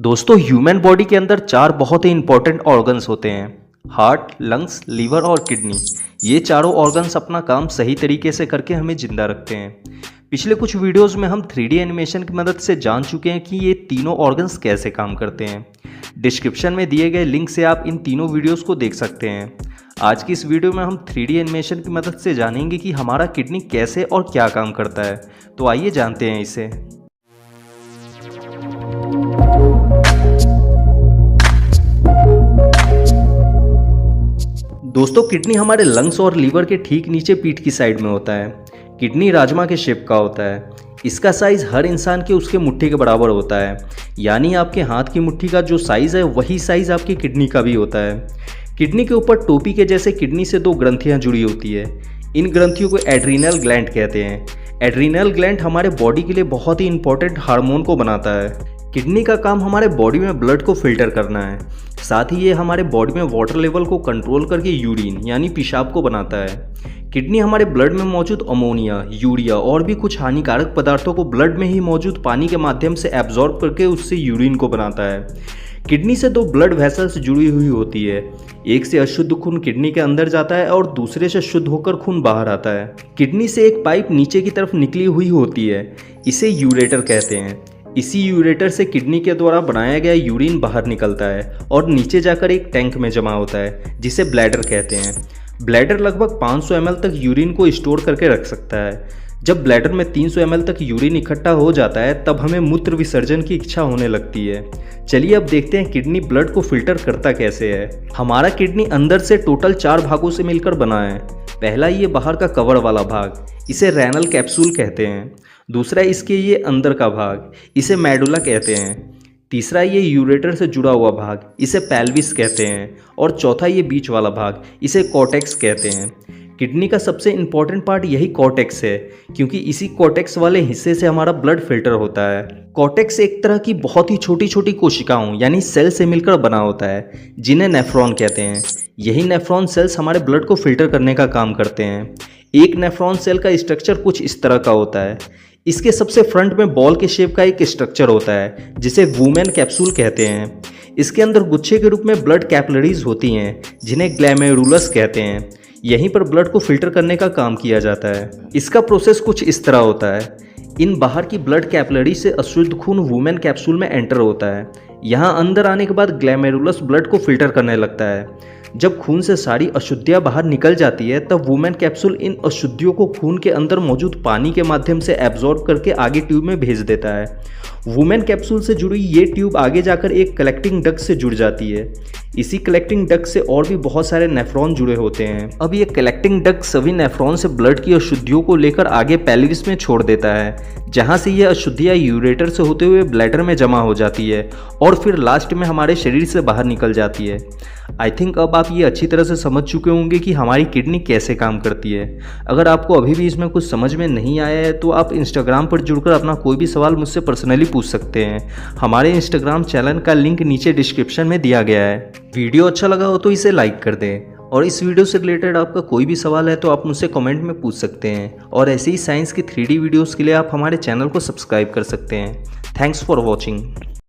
दोस्तों human body के अंदर चार बहुत ही इंपॉर्टेंट ऑर्गन्स होते हैं। हार्ट, लंग्स, लीवर और किडनी। ये चारों ऑर्गन्स अपना काम सही तरीके से करके हमें जिंदा रखते हैं। पिछले कुछ वीडियोस में हम 3D एनिमेशन की मदद से जान चुके हैं कि ये तीनों ऑर्गन्स कैसे काम करते हैं। डिस्क्रिप्शन में दिए गए लिंक से आप इन तीनों वीडियोस को देख सकते हैं। आज की इस वीडियो में हम 3D एनिमेशन की मदद से जानेंगे कि हमारा किडनी कैसे और क्या काम करता है। तो आइए जानते हैं इसे। दोस्तों, किडनी हमारे लंग्स और लीवर के ठीक नीचे पीठ की साइड में होता है। किडनी राजमा के शेप का होता है। इसका साइज़ हर इंसान के उसके मुट्ठी के बराबर होता है, यानी आपके हाथ की मुट्ठी का जो साइज़ है वही साइज़ आपकी किडनी का भी होता है। किडनी के ऊपर टोपी के जैसे किडनी से दो ग्रंथियां जुड़ी होती है। इन ग्रंथियों को एड्रीनल ग्लैंड कहते हैं। एड्रीनल ग्लैंड हमारे बॉडी के लिए बहुत ही इंपॉर्टेंट हार्मोन को बनाता है। किडनी का काम हमारे बॉडी में ब्लड को फिल्टर करना है। साथ ही ये हमारे बॉडी में वाटर लेवल को कंट्रोल करके यूरिन यानी पेशाब को बनाता है। किडनी हमारे ब्लड में मौजूद अमोनिया, यूरिया और भी कुछ हानिकारक पदार्थों को ब्लड में ही मौजूद पानी के माध्यम से एब्जॉर्ब करके उससे यूरिन को बनाता है। किडनी से दो ब्लड वेसल्स जुड़ी हुई होती है। एक से अशुद्ध खून किडनी के अंदर जाता है और दूसरे से शुद्ध होकर खून बाहर आता है। किडनी से एक पाइप नीचे की तरफ निकली हुई होती है, इसे यूरेटर कहते हैं। इसी यूरेटर से किडनी के द्वारा बनाया गया यूरिन बाहर निकलता है और नीचे जाकर एक टैंक में जमा होता है, जिसे ब्लैडर कहते हैं। ब्लैडर लगभग 500 ml तक यूरिन को स्टोर करके रख सकता है। जब ब्लैडर में 300 ml तक यूरिन इकट्ठा हो जाता है तब हमें मूत्र विसर्जन की इच्छा होने लगती है। चलिए अब देखते हैं किडनी ब्लड को फिल्टर करता कैसे है। हमारा किडनी अंदर से टोटल 4 भागों से मिलकर बना है। पहला ये बाहर का कवर वाला भाग, इसे रेनल कैप्सूल कहते हैं। दूसरा इसके ये अंदर का भाग, इसे मेडुला कहते हैं। तीसरा ये यूरेटर से जुड़ा हुआ भाग, इसे पेल्विस कहते हैं। और चौथा ये बीच वाला भाग, इसे कॉर्टेक्स कहते हैं। किडनी का सबसे इम्पॉर्टेंट पार्ट यही कॉर्टेक्स है, क्योंकि इसी कॉर्टेक्स वाले हिस्से से हमारा ब्लड फिल्टर होता है। कॉर्टेक्स एक तरह की बहुत ही छोटी छोटी कोशिकाओं यानी सेल से मिलकर बना होता है, जिन्हें नेफ्रॉन कहते हैं। यही नेफ्रॉन सेल्स हमारे ब्लड को फिल्टर करने का काम करते हैं। एक नेफ्रॉन सेल का स्ट्रक्चर कुछ इस तरह का होता है। इसके सबसे फ्रंट में बॉल के शेप का एक स्ट्रक्चर होता है, जिसे वुमेन कैप्सूल कहते हैं। इसके अंदर गुच्छे के रूप में ब्लड कैपिलरीज होती हैं, जिन्हें ग्लैमेरुलस कहते हैं। यहीं पर ब्लड को फिल्टर करने का काम किया जाता है। इसका प्रोसेस कुछ इस तरह होता है। इन बाहर की ब्लड कैपिलरी से अशुद्ध खून वुमेन कैप्सूल में एंटर होता है। यहाँ अंदर आने के बाद ग्लैमेरुलस ब्लड को फिल्टर करने लगता है। जब खून से सारी अशुद्धियाँ बाहर निकल जाती है तब वुमेन कैप्सूल इन अशुद्धियों को खून के अंदर मौजूद पानी के माध्यम से एब्जॉर्ब करके आगे ट्यूब में भेज देता है। वुमेन कैप्सूल से जुड़ी ये ट्यूब आगे जाकर एक कलेक्टिंग डक्ट से जुड़ जाती है। इसी कलेक्टिंग डक्ट से और भी बहुत सारे नेफ्रॉन जुड़े होते हैं। अब ये कलेक्टिंग डक्ट सभी नेफ्रॉन से ब्लड की अशुद्धियों को लेकर आगे पेल्विस में छोड़ देता है, जहाँ से ये अशुद्धियाँ यूरेटर से होते हुए ब्लैडर में जमा हो जाती है और फिर लास्ट में हमारे शरीर से बाहर निकल जाती है। आई थिंक अब आप ये अच्छी तरह से समझ चुके होंगे कि हमारी किडनी कैसे काम करती है। अगर आपको अभी भी इसमें कुछ समझ में नहीं आया है तो आप इंस्टाग्राम पर जुड़कर अपना कोई भी सवाल मुझसे पर्सनली पूछ सकते हैं। हमारे इंस्टाग्राम चैनल का लिंक नीचे डिस्क्रिप्शन में दिया गया है। वीडियो अच्छा लगा हो तो इसे लाइक कर दें, और इस वीडियो से रिलेटेड आपका कोई भी सवाल है तो आप मुझसे कमेंट में पूछ सकते हैं। और ऐसे ही साइंस की 3D वीडियोज़ के लिए आप हमारे चैनल को सब्सक्राइब कर सकते हैं। Thanks for watching.